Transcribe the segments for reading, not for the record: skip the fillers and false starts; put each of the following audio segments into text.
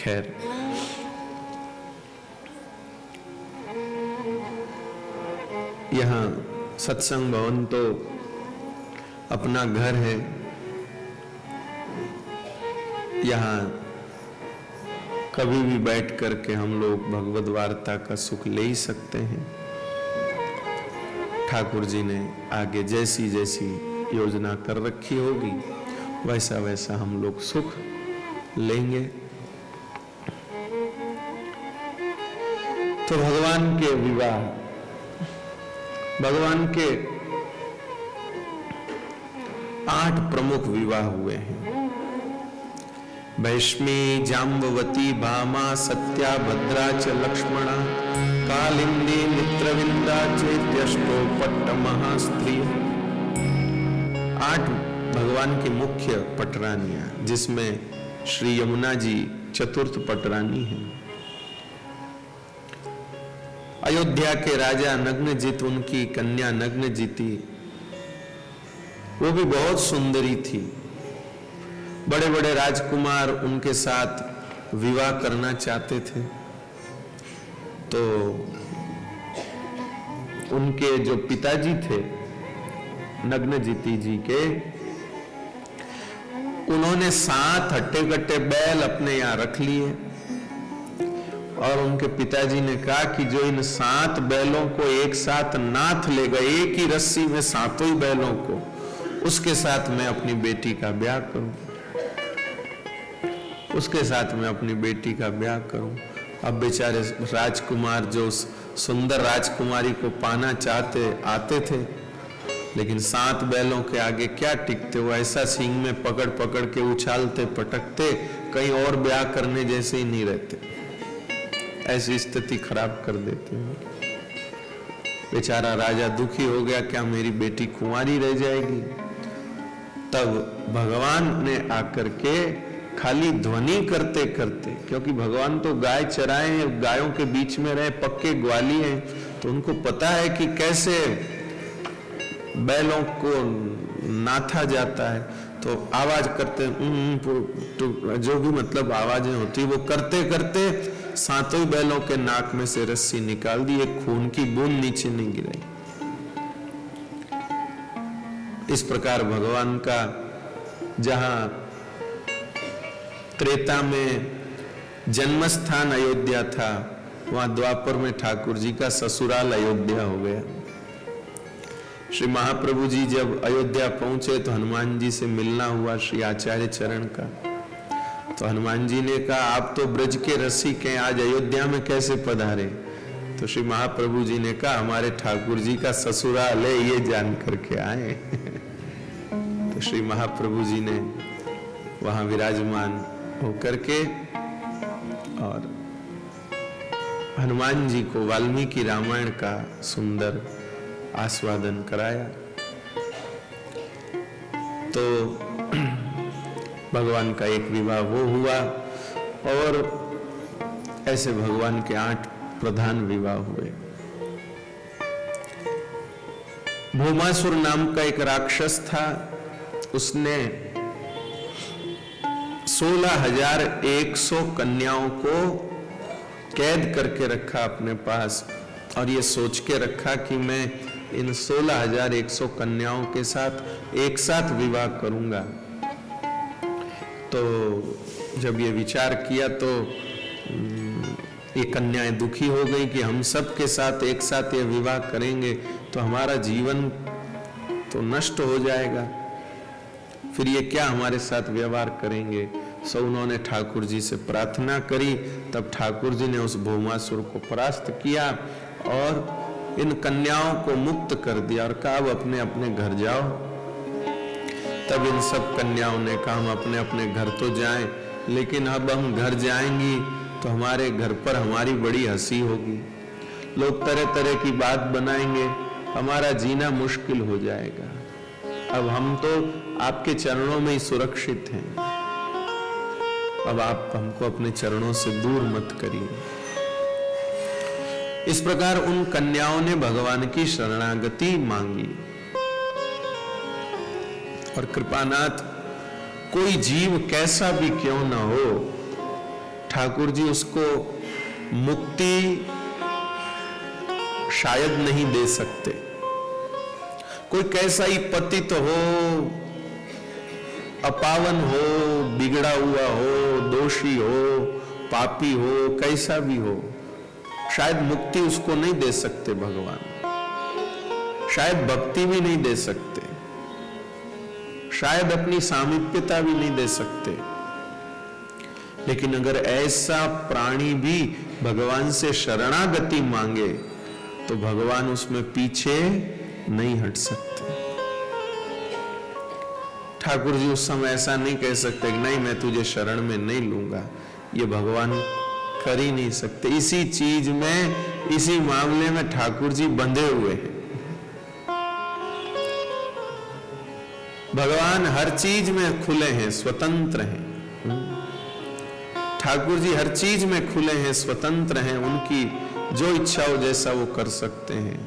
खैर, यहाँ सत्संग भवन तो अपना घर है, यहाँ कभी भी बैठ करके हम लोग भगवद वार्ता का सुख ले ही सकते हैं। ठाकुर जी ने आगे जैसी जैसी योजना कर रखी होगी वैसा वैसा हम लोग सुख लेंगे। तो भगवान के विवाह, भगवान के 8 प्रमुख विवाह हुए हैं। भैष्मी, जाम्बवती, भामा, सत्या, भद्रा च लक्ष्मणा, कालिंदी, मित्रविंदा चेत्यष्टो पट्टमहास्त्री। 8 भगवान की मुख्य पटरानियां, जिसमें श्री यमुना जी चतुर्थ पटरानी हैं। अयोध्या के राजा नग्नजित, उनकी कन्या नग्नजिती, वो भी बहुत सुंदरी थी। बड़े बड़े राजकुमार उनके साथ विवाह करना चाहते थे, तो उनके जो पिताजी थे नग्नजिती जी के, उन्होंने 7 हट्टे-कट्टे बैल अपने यहां रख लिए और उनके पिताजी ने कहा कि जो इन 7 बैलों को एक साथ नाथ लेगा, एक ही रस्सी में 7 ही बैलों को, उसके साथ मैं अपनी बेटी का ब्याह करूं, उसके साथ मैं अपनी बेटी का ब्याह करूं। अब बेचारे राजकुमार जो सुंदर राजकुमारी को पाना चाहते आते थे, लेकिन 7 बैलों के आगे क्या टिकते, वो ऐसा सींग में पकड़ पकड़ के उछालते पटकते, कहीं और ब्याह करने जैसे ही नहीं रहते, ऐसी स्थिति खराब कर देते हैं। बेचारा राजा दुखी हो गया, क्या मेरी बेटी कुंवारी रह जाएगी? तब भगवान ने आकर के खाली ध्वनि करते करते, क्योंकि भगवान तो गाय चराए हैं, गायों के बीच में रहे, पक्के ग्वाली हैं, तो उनको पता है कि कैसे बैलों को नाथा जाता है। तो आवाज करते, जो भी मतलब आवाजें होती, वो करते करते 7 ही बैलों के नाक में से रस्सी निकाल दी, एक खून की बूंद नीचे नहीं गिराई। इस प्रकार भगवान का जहां त्रेता में जन्मस्थान अयोध्या था, वहां द्वापर में ठाकुर जी का ससुराल अयोध्या हो गया। श्री महाप्रभु जी जब अयोध्या पहुंचे तो हनुमान जी से मिलना हुआ श्री आचार्य चरण का। तो हनुमान जी ने कहा, आप तो ब्रज के रसिक हैं, आज अयोध्या में कैसे पधारे? तो श्री महाप्रभु जी ने कहा, हमारे ठाकुर जी का ससुराल है, ये जान करके आए। तो श्री महाप्रभु जी ने वहां विराजमान होकर के और हनुमान जी को वाल्मीकि रामायण का सुंदर आस्वादन कराया। तो भगवान का एक विवाह वो हुआ और ऐसे भगवान के 8 प्रधान विवाह हुए। भौमासुर नाम का एक राक्षस था, उसने 16,100 कन्याओं को कैद करके रखा अपने पास और ये सोच के रखा कि मैं इन 16,100 कन्याओं के साथ एक साथ विवाह करूंगा। तो जब ये विचार किया तो ये कन्याएं दुखी हो गई कि हम सब के साथ एक साथ ये विवाह करेंगे तो हमारा जीवन तो नष्ट हो जाएगा, फिर ये क्या हमारे साथ व्यवहार करेंगे। सो उन्होंने ठाकुर जी से प्रार्थना करी, तब ठाकुर जी ने उस भौमासुर को परास्त किया और इन कन्याओं को मुक्त कर दिया और कहा अब अपने अपने घर जाओ। तब इन सब कन्याओं ने कहा हम अपने अपने घर तो जाएं, लेकिन अब हम घर जाएंगी तो हमारे घर पर हमारी बड़ी हंसी होगी, लोग तरह तरह की बात बनाएंगे, हमारा जीना मुश्किल हो जाएगा। अब हम तो आपके चरणों में ही सुरक्षित हैं, अब आप हमको अपने चरणों से दूर मत करिए। इस प्रकार उन कन्याओं ने भगवान की शरणागति मांगी और कृपानाथ कोई जीव कैसा भी क्यों न हो, ठाकुर जी उसको मुक्ति शायद नहीं दे सकते। कोई कैसा ही पतित हो, अपावन हो, बिगड़ा हुआ हो, दोषी हो, पापी हो, कैसा भी हो, शायद मुक्ति उसको नहीं दे सकते भगवान, शायद भक्ति भी नहीं दे सकते, शायद अपनी सामीप्यता भी नहीं दे सकते। लेकिन अगर ऐसा प्राणी भी भगवान से शरणागति मांगे तो भगवान उसमें पीछे नहीं हट सकते। ठाकुर जी उस समय ऐसा नहीं कह सकते कि नहीं मैं तुझे शरण में नहीं लूंगा, ये भगवान कर ही नहीं सकते। इसी चीज में, इसी मामले में ठाकुर जी बंधे हुए हैं। भगवान हर चीज में खुले हैं, स्वतंत्र हैं। ठाकुर जी हर चीज में खुले हैं, स्वतंत्र हैं, उनकी जो इच्छा हो जैसा वो कर सकते हैं।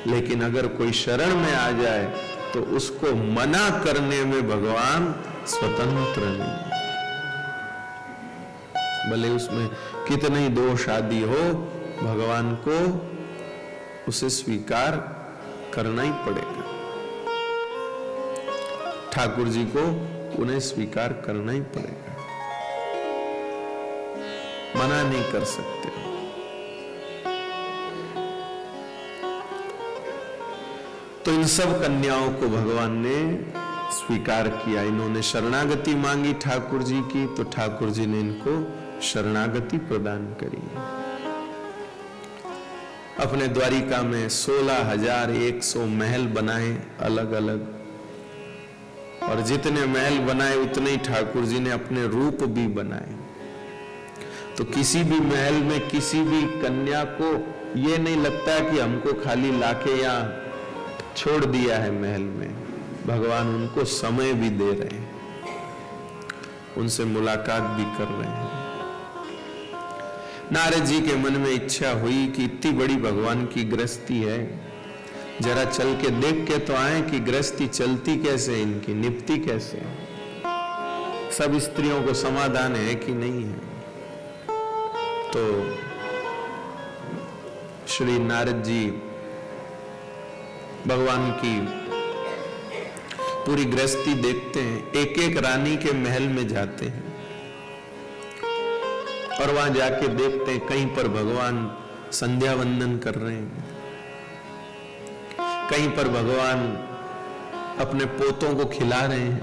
लेकिन अगर कोई शरण में आ जाए तो उसको मना करने में भगवान स्वतंत्र नहीं, भले उसमें कितने ही दोष आदि हो, भगवान को उसे स्वीकार करना ही पड़ेगा। ठाकुर जी को उन्हें स्वीकार करना ही पड़ेगा, मना नहीं कर सकते। तो इन सब कन्याओं को भगवान ने स्वीकार किया। इन्होंने शरणागति मांगी ठाकुर जी की, तो ठाकुर जी ने इनको शरणागति प्रदान करी। अपने द्वारिका में 16,100 महल बनाए अलग अलग, और जितने महल बनाए उतने ही ठाकुर जी ने अपने रूप भी बनाए। तो किसी भी महल में किसी भी कन्या को ये नहीं लगता कि हमको खाली लाके यहाँ छोड़ दिया है महल में। भगवान उनको समय भी दे रहे हैं, उनसे मुलाकात भी कर रहे हैं। नारद जी के मन में इच्छा हुई कि इतनी बड़ी भगवान की गृहस्थी है, जरा चल के देख के तो आए कि गृहस्थी चलती कैसे, इनकी निपटी कैसे, सब स्त्रियों को समाधान है कि नहीं है। तो श्री नारद जी भगवान की पूरी गृहस्थी देखते हैं, एक एक रानी के महल में जाते हैं और वहां जाके देखते हैं कहीं पर भगवान संध्या वंदन कर रहे हैं, कहीं पर भगवान अपने पोतों को खिला रहे हैं,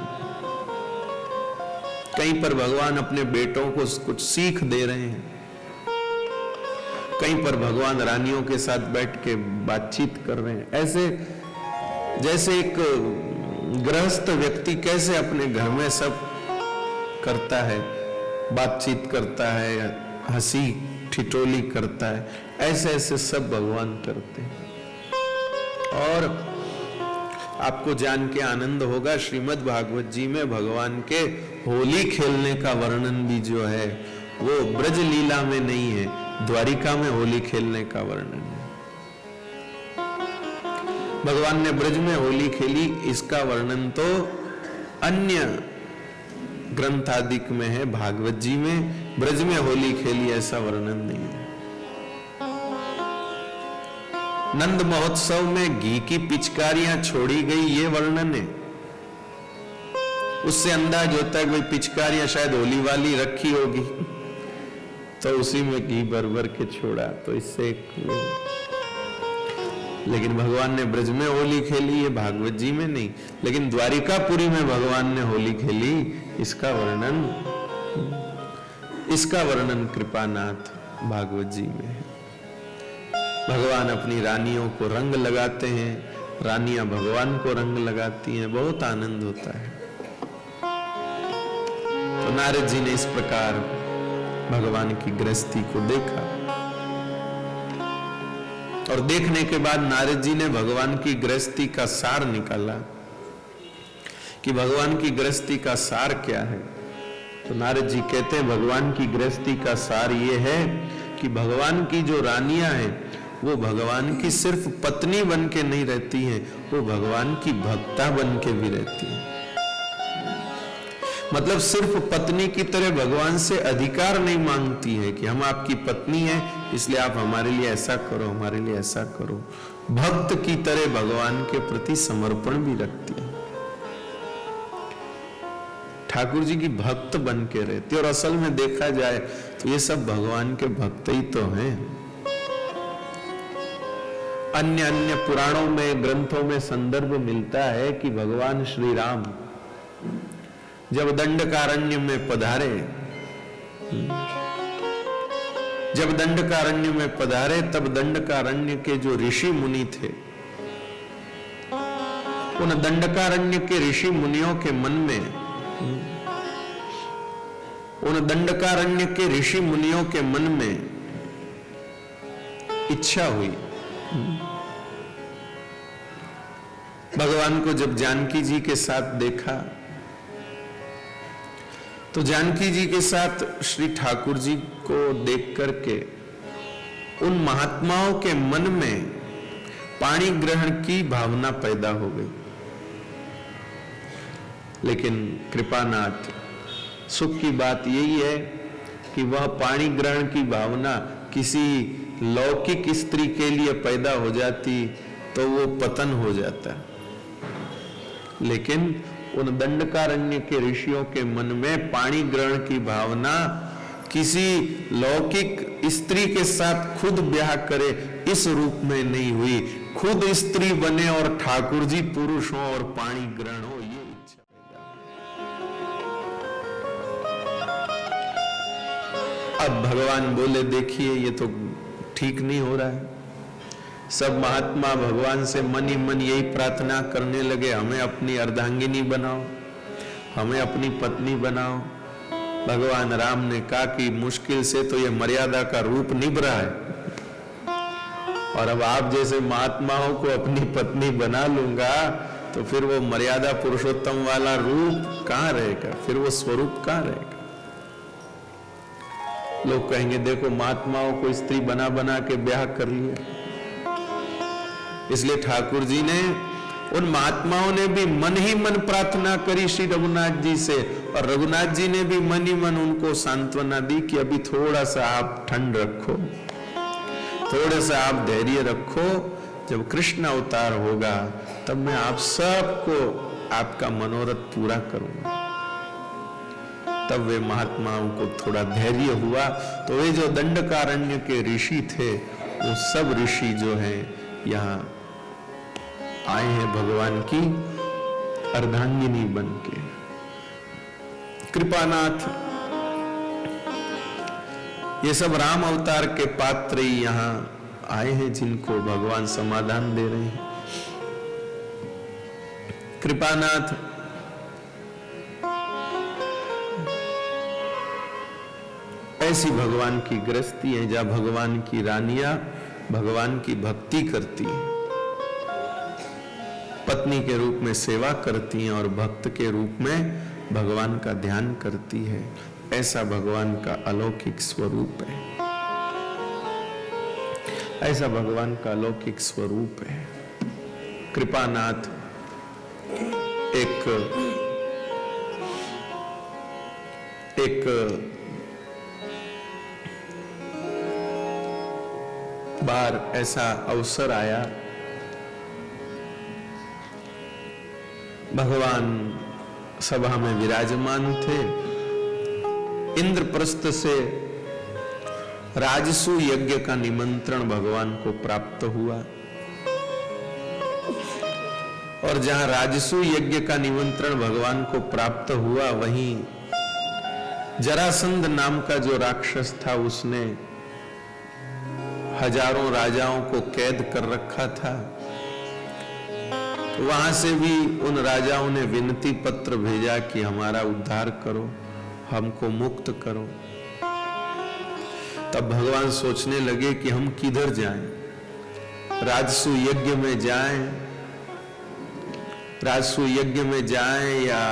कहीं पर भगवान अपने बेटों को कुछ सीख दे रहे हैं, कहीं पर भगवान रानियों के साथ बैठ के बातचीत कर रहे हैं। ऐसे जैसे एक गृहस्थ व्यक्ति कैसे अपने घर में सब करता है, बातचीत करता है, हंसी ठिठोली करता है, ऐसे ऐसे सब भगवान करते हैं। और आपको जान के आनंद होगा, श्रीमद् भागवत जी में भगवान के होली खेलने का वर्णन भी जो है वो ब्रज लीला में नहीं है, द्वारिका में होली खेलने का वर्णन है। भगवान ने ब्रज में होली खेली, इसका वर्णन तो अन्य ग्रंथ आदि में है, भागवत जी में ब्रज में होली खेली ऐसा वर्णन नहीं है। नंद महोत्सव में घी की पिचकारियां छोड़ी गई ये वर्णन है। उससे अंदाज होता है कि भाई पिचकारियां शायद होली वाली रखी होगी, तो उसी में घी भर भर के छोड़ा, तो इससे लेकिन भगवान ने ब्रज में होली खेली, ये भागवत जी में नहीं। लेकिन द्वारिकापुरी में भगवान ने होली खेली, इसका वर्णन कृपानाथ भागवत जी में है। भगवान अपनी रानियों को रंग लगाते हैं, रानियां भगवान को रंग लगाती हैं, बहुत आनंद होता है। तो नारद जी ने इस प्रकार भगवान की गृहस्थी को देखा, और देखने के बाद नारद जी ने भगवान की गृहस्थी का सार निकाला कि भगवान की गृहस्थी का सार क्या है। तो नारद जी कहते हैं भगवान की गृहस्थी का सार ये है कि भगवान की जो रानियां हैं वो भगवान की सिर्फ पत्नी बन के नहीं रहती हैं, वो भगवान की भक्ता बन के भी रहती हैं। मतलब सिर्फ पत्नी की तरह भगवान से अधिकार नहीं मांगती है कि हम आपकी पत्नी हैं, इसलिए आप हमारे लिए ऐसा करो, हमारे लिए ऐसा करो। भक्त की तरह भगवान के प्रति समर्पण भी रखती है। ठाकुर जी की भक्त बन के रहती है। और असल में देखा जाए तो ये सब भगवान के भक्त ही तो हैं। अन्य अन्य पुराणों में, ग्रंथों में संदर्भ मिलता है कि भगवान श्री राम जब दंडकारण्य में पधारे, तब दंडकारण्य के जो ऋषि मुनि थे, उन दंडकारण्य के ऋषि मुनियों के मन में इच्छा हुई। भगवान को जब जानकी जी के साथ देखा, तो जानकी जी के साथ श्री ठाकुर जी को देख करके उन महात्माओं के मन में पाणी ग्रहण की भावना पैदा हो गई। लेकिन कृपानाथ, सुख की बात यही है कि वह पाणी ग्रहण की भावना किसी लौकिक स्त्री के लिए पैदा हो जाती तो वो पतन हो जाता। लेकिन उन दंडकारण्य के ऋषियों के मन में पाणी ग्रहण की भावना किसी लौकिक स्त्री के साथ खुद ब्याह करे इस रूप में नहीं हुई। खुद स्त्री बने और ठाकुर जी पुरुष हो और पाणी ग्रहण हो, ये इच्छा पैदा। अब भगवान बोले, देखिए ये तो ठीक नहीं हो रहा है। सब महात्मा भगवान से मन ही मन यही प्रार्थना करने लगे, हमें अपनी अर्धांगिनी बनाओ, हमें अपनी पत्नी बनाओ। भगवान राम ने कहा कि मुश्किल से तो ये मर्यादा का रूप निभ रहा है, और अब आप जैसे महात्माओं को अपनी पत्नी बना लूंगा तो फिर वो मर्यादा पुरुषोत्तम वाला रूप कहां रहेगा, फिर वो स्वरूप कहां रहेगा। लोग कहेंगे देखो महात्माओं को स्त्री बना बना के ब्याह कर लिया। इसलिए ठाकुर जी ने, उन महात्माओं ने भी मन ही मन प्रार्थना करी श्री रघुनाथ जी से, और रघुनाथ जी ने भी मन ही मन उनको सांत्वना दी कि अभी थोड़ा सा आप ठंड रखो, थोड़ा सा आप धैर्य रखो, जब कृष्ण अवतार होगा तब मैं आप सबको आपका मनोरथ पूरा करूंगा। तब वे महात्माओं को थोड़ा धैर्य हुआ, तो वे जो दंडकारण्य के ऋषि थे, वो सब ऋषि जो हैं यहाँ आए हैं भगवान की अर्धांगिनी बनके। कृपानाथ, ये सब राम अवतार के पात्र ही यहाँ आए हैं जिनको भगवान समाधान दे रहे हैं। कृपानाथ, ऐसी भगवान की गृहस्थी है जहां भगवान की रानियां भगवान की भक्ति करती हैं, पत्नी के रूप में सेवा करती हैं और भक्त के रूप में भगवान का ध्यान करती है। ऐसा भगवान का अलौकिक स्वरूप है, ऐसा भगवान का अलौकिक स्वरूप है। कृपानाथ, एक बार ऐसा अवसर आया, भगवान सभा में विराजमान थे। इंद्रप्रस्थ से राजसू यज्ञ का निमंत्रण भगवान को प्राप्त हुआ, और जहां राजसू यज्ञ का निमंत्रण भगवान को प्राप्त हुआ, वहीं जरासंध नाम का जो राक्षस था, उसने हजारों राजाओं को कैद कर रखा था। वहां से भी उन राजाओं ने विनती पत्र भेजा कि हमारा उद्धार करो, हमको मुक्त करो। तब भगवान सोचने लगे कि हम किधर जाएं, राजसू यज्ञ में जाएं, राजसू यज्ञ में जाएं या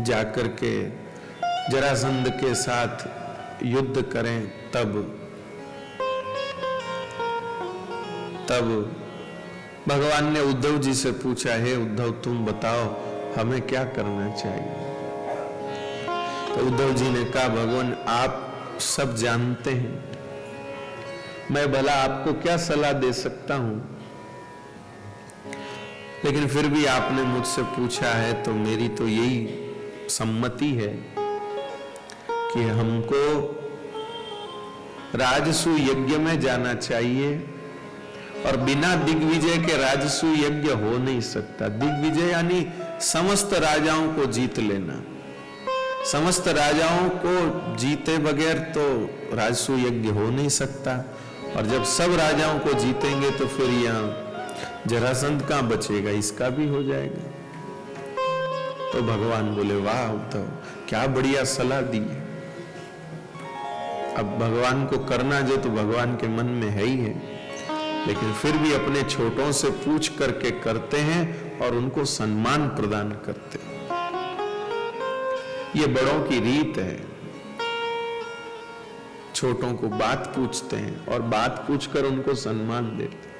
जाकर के जरासंध के साथ युद्ध करें। तब भगवान ने उद्धव जी से पूछा, हे उद्धव, तुम बताओ हमें क्या करना चाहिए? तो उद्धव जी ने कहा, भगवान आप सब जानते हैं, मैं भला आपको क्या सलाह दे सकता हूं, लेकिन फिर भी आपने मुझसे पूछा है तो मेरी तो यही सम्मति है कि हमको राजसू यज्ञ में जाना चाहिए, और बिना दिग्विजय के राजसू यज्ञ हो नहीं सकता। दिग्विजय यानी समस्त राजाओं को जीत लेना। समस्त राजाओं को जीते बगैर तो राजसू यज्ञ हो नहीं सकता, और जब सब राजाओं को जीतेंगे तो फिर यहाँ जरासंध कहां बचेगा, इसका भी हो जाएगा। तो भगवान बोले, वाह उद्धव, क्या बढ़िया सलाह दी है। अब भगवान को करना जो तो भगवान के मन में है ही है, लेकिन फिर भी अपने छोटों से पूछ करके करते हैं और उनको सम्मान प्रदान करते हैं। ये बड़ों की रीत है। छोटों को बात पूछते हैं और बात पूछकर उनको सम्मान देते हैं।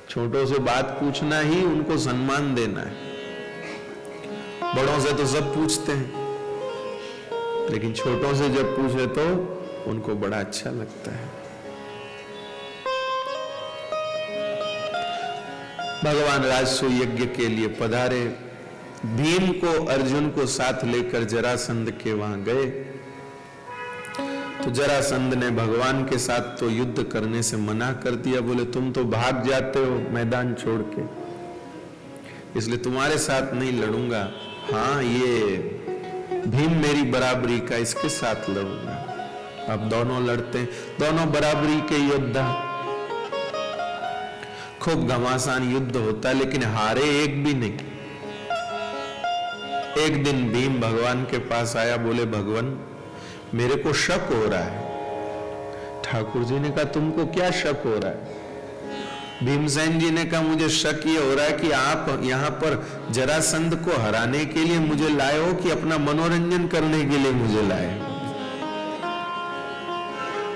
छोटों से बात पूछना ही उनको सम्मान देना है। बड़ों से तो सब पूछते हैं, लेकिन छोटों से जब पूछे तो उनको बड़ा अच्छा लगता है। भगवान राजसू यज्ञ के लिए पधारे। भीम को अर्जुन को साथ लेकर जरासंध के वहां गए, तो जरासंध ने भगवान के साथ तो युद्ध करने से मना कर दिया। बोले, तुम तो भाग जाते हो मैदान छोड़ के, इसलिए तुम्हारे साथ नहीं लड़ूंगा। हाँ, ये भीम मेरी बराबरी का, इसके साथ लड़ूंगा। अब दोनों लड़ते हैं, दोनों बराबरी के योद्धा। खूब घमासान युद्ध होता है, लेकिन हारे एक भी नहीं। एक दिन भीम भगवान के पास आया, बोले, भगवान मेरे को शक हो रहा है। ठाकुर जी ने कहा, तुमको क्या शक हो रहा है? भीमसेन जी ने कहा, मुझे शक ये हो रहा है कि आप यहाँ पर जरासंध को हराने के लिए मुझे लाए हो कि अपना मनोरंजन करने के लिए मुझे लाए हो?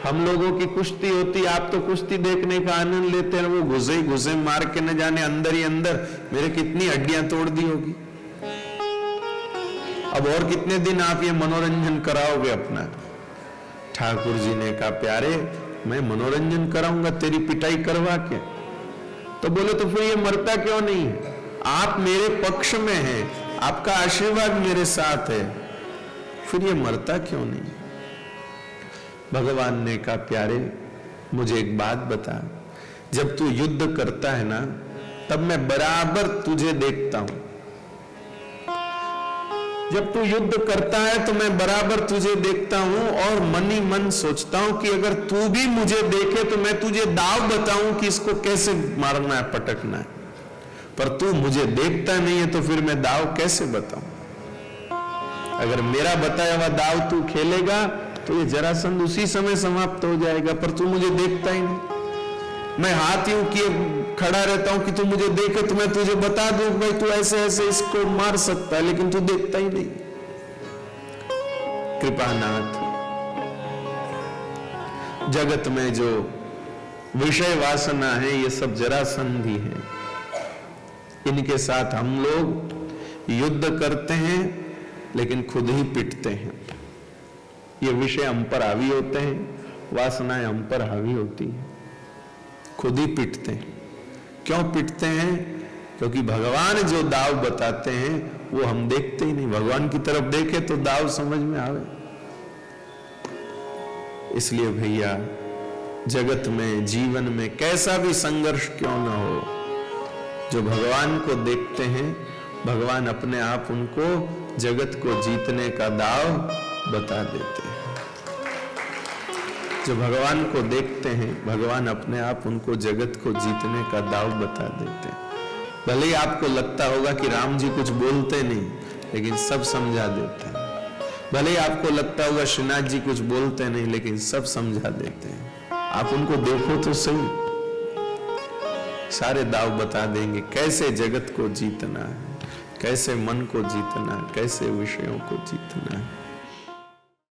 हम लोगों की कुश्ती होती, आप तो कुश्ती देखने का आनंद लेते हैं, वो घुसे ही घुसे मार के न जाने अंदर ही अंदर मेरे कितनी हड्डियां तोड़ दी होगी। अब और कितने दिन आप ये मनोरंजन कराओगे अपना? ठाकुर जी ने कहा, प्यारे मैं मनोरंजन कराऊंगा तेरी पिटाई करवा के? तो बोले, तो फिर ये मरता क्यों नहीं है? आप मेरे पक्ष में हैं, आपका आशीर्वाद मेरे साथ है, फिर ये मरता क्यों नहीं? भगवान ने कहा, प्यारे मुझे एक बात बता, जब तू युद्ध करता है ना, तब मैं बराबर तुझे देखता हूं। जब तू युद्ध करता है तो मैं बराबर तुझे देखता हूं, और मन ही मन सोचता हूं कि अगर तू भी मुझे देखे तो मैं तुझे दाव बताऊं कि इसको कैसे मारना है, पटकना है। पर तू मुझे देखता नहीं है तो फिर मैं दाव कैसे बताऊं? अगर मेरा बताया हुआ दाव तू खेलेगा तो ये जरासंध उसी समय समाप्त हो जाएगा, पर तू मुझे देखता ही नहीं। मैं हाथ यूं किए खड़ा रहता हूं कि तू मुझे देखे तो मैं तुझे बता दूं भाई तू ऐसे ऐसे इसको मार सकता है, लेकिन तू देखता ही नहीं। कृपानाथ, जगत में जो विषय वासना है ये सब जरासंधी है। इनके साथ हम लोग युद्ध करते हैं लेकिन खुद ही पिटते हैं। ये विषय हम पर हावी होते हैं, वासनाएं हम पर हावी होती है, खुद ही पिटते हैं। क्यों पिटते हैं? क्योंकि भगवान जो दाव बताते हैं वो हम देखते ही नहीं। भगवान की तरफ देखे तो दाव समझ में आवे। इसलिए भैया, जगत में, जीवन में कैसा भी संघर्ष क्यों ना हो, जो भगवान को देखते हैं, भगवान अपने आप उनको जगत को जीतने का दाव बता देते हैं। जो भगवान को देखते हैं, भगवान अपने आप उनको जगत को जीतने का दाव बता देते हैं। भले ही आपको लगता होगा कि राम जी कुछ बोलते नहीं, लेकिन सब समझा देते हैं। भले ही आपको लगता होगा श्रीनाथ जी कुछ बोलते नहीं, लेकिन सब समझा देते हैं। आप उनको देखो तो सही, सारे दाव बता देंगे कैसे जगत को जीतना है, कैसे मन को जीतना है, कैसे विषयों को जीतना है।